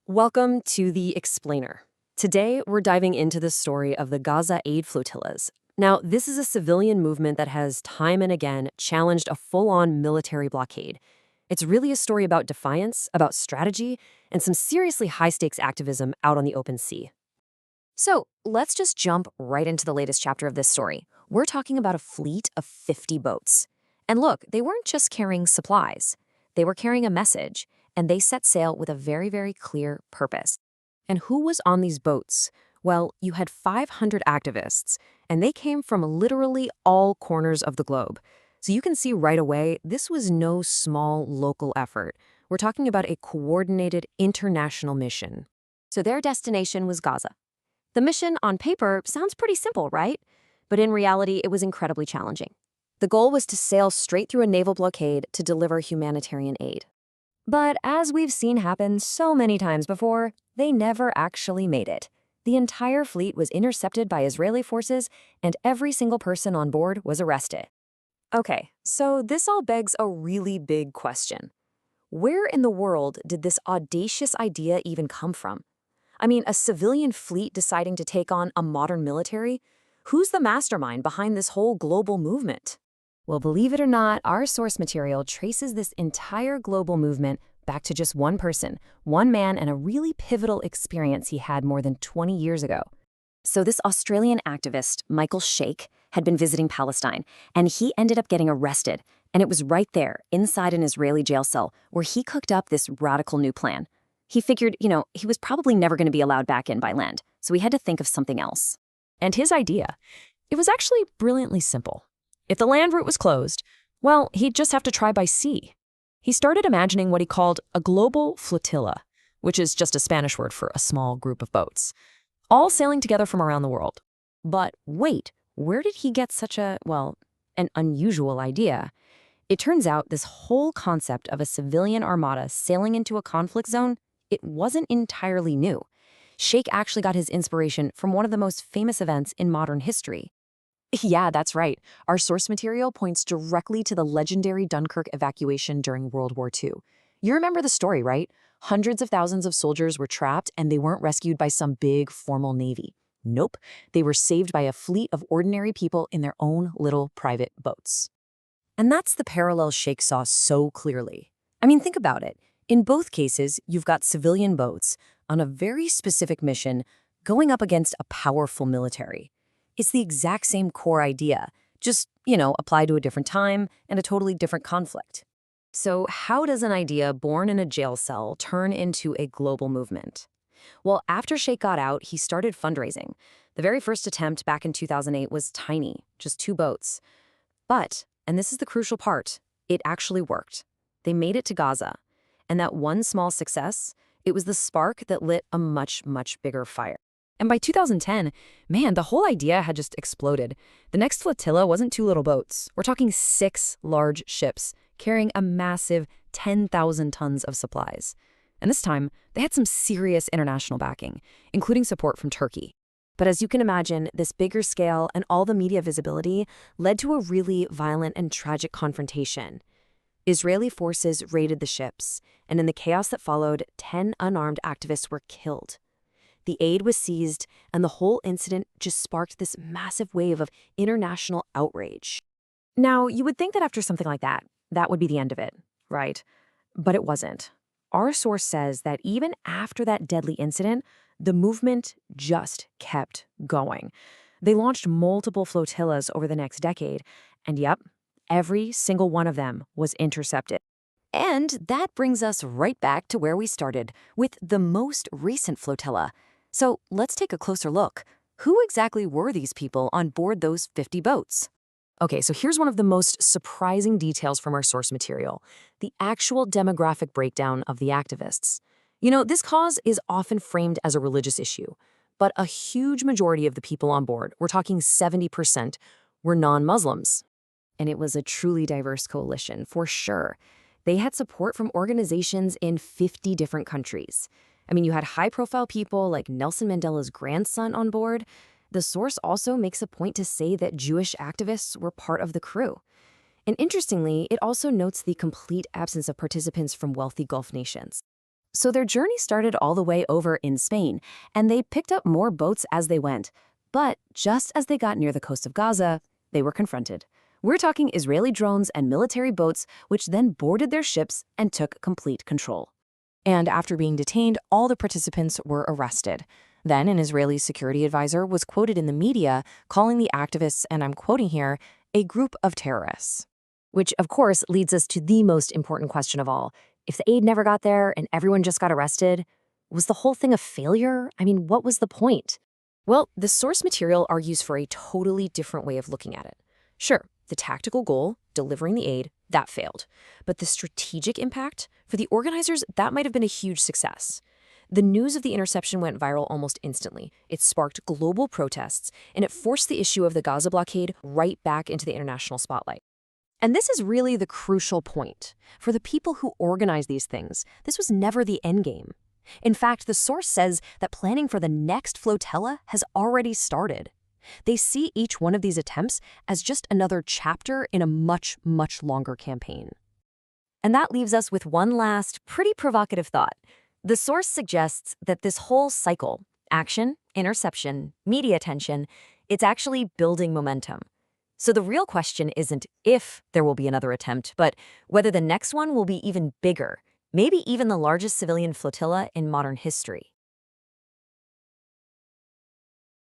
Welcome to The Explainer. Today, we're diving into the story of the Gaza aid flotillas. Now, this is a civilian movement that has time and again challenged a full-on military blockade. It's really a story about defiance, about strategy, and some seriously high-stakes activism out on the open sea. So let's just jump right into the latest chapter of this story. We're talking about a fleet of 50 boats. And look, they weren't just carrying supplies. They were carrying a message, and they set sail with a very, very clear purpose. And who was on these boats? Well, you had 500 activists, and they came from literally all corners of the globe. So you can see right away, this was no small local effort. We're talking about a coordinated international mission. So their destination was Gaza. The mission on paper sounds pretty simple, right? But in reality, it was incredibly challenging. The goal was to sail straight through a naval blockade to deliver humanitarian aid. But as we've seen happen so many times before, they never actually made it. The entire fleet was intercepted by Israeli forces, and every single person on board was arrested. Okay, so this all begs a really big question. Where in the world did this audacious idea even come from? I mean, a civilian fleet deciding to take on a modern military? Who's the mastermind behind this whole global movement? Well, believe it or not, our source material traces this entire global movement back to just one person, one man, and a really pivotal experience he had more than 20 years ago. So this Australian activist, Michael Sheikh, had been visiting Palestine, and he ended up getting arrested. And it was right there, inside an Israeli jail cell, where he cooked up this radical new plan. He figured, he was probably never going to be allowed back in by land, so he had to think of something else. And his idea, it was actually brilliantly simple. If the land route was closed, well, he'd just have to try by sea. He started imagining what he called a global flotilla, which is just a Spanish word for a small group of boats, all sailing together from around the world. But wait, where did he get such an unusual idea? It turns out this whole concept of a civilian armada sailing into a conflict zone, it wasn't entirely new. Sheikh actually got his inspiration from one of the most famous events in modern history. Yeah, that's right. Our source material points directly to the legendary Dunkirk evacuation during World War II. You remember the story, right? Hundreds of thousands of soldiers were trapped, and they weren't rescued by some big, formal navy. Nope, they were saved by a fleet of ordinary people in their own little private boats. And that's the parallel Sheikh saw so clearly. I mean, think about it. In both cases, you've got civilian boats on a very specific mission going up against a powerful military. It's the exact same core idea, just, applied to a different time and a totally different conflict. So how does an idea born in a jail cell turn into a global movement? Well, after Sheikh got out, he started fundraising. The very first attempt back in 2008 was tiny, just 2 boats. But, and this is the crucial part, it actually worked. They made it to Gaza. And that one small success, it was the spark that lit a much, much bigger fire. And by 2010, man, the whole idea had just exploded. The next flotilla wasn't 2 little boats. We're talking 6 large ships carrying a massive 10,000 tons of supplies. And this time, they had some serious international backing, including support from Turkey. But as you can imagine, this bigger scale and all the media visibility led to a really violent and tragic confrontation. Israeli forces raided the ships, and in the chaos that followed, 10 unarmed activists were killed. The aid was seized, and the whole incident just sparked this massive wave of international outrage. Now, you would think that after something like that, that would be the end of it, right? But it wasn't. Our source says that even after that deadly incident, the movement just kept going. They launched multiple flotillas over the next decade, and yep, every single one of them was intercepted. And that brings us right back to where we started, with the most recent flotilla. So let's take a closer look. Who exactly were these people on board those 50 boats? Okay, so here's one of the most surprising details from our source material, the actual demographic breakdown of the activists. This cause is often framed as a religious issue, but a huge majority of the people on board, we're talking 70%, were non-Muslims. And it was a truly diverse coalition, for sure. They had support from organizations in 50 different countries. I mean, you had high-profile people like Nelson Mandela's grandson on board. The source also makes a point to say that Jewish activists were part of the crew. And interestingly, it also notes the complete absence of participants from wealthy Gulf nations. So their journey started all the way over in Spain, and they picked up more boats as they went. But just as they got near the coast of Gaza, they were confronted. We're talking Israeli drones and military boats, which then boarded their ships and took complete control. And after being detained, all the participants were arrested. Then an Israeli security advisor was quoted in the media calling the activists, and I'm quoting here, a group of terrorists. Which, of course, leads us to the most important question of all. If the aid never got there and everyone just got arrested, was the whole thing a failure? I mean, what was the point? Well, the source material argues for a totally different way of looking at it. Sure, the tactical goal, delivering the aid, that failed. But the strategic impact, for the organizers, that might have been a huge success. The news of the interception went viral almost instantly. It sparked global protests, and it forced the issue of the Gaza blockade right back into the international spotlight. And this is really the crucial point. For the people who organize these things, this was never the end game. In fact, the source says that planning for the next flotilla has already started. They see each one of these attempts as just another chapter in a much, much longer campaign. And that leaves us with one last, pretty provocative thought. The source suggests that this whole cycle, action, interception, media attention, it's actually building momentum. So the real question isn't if there will be another attempt, but whether the next one will be even bigger, maybe even the largest civilian flotilla in modern history.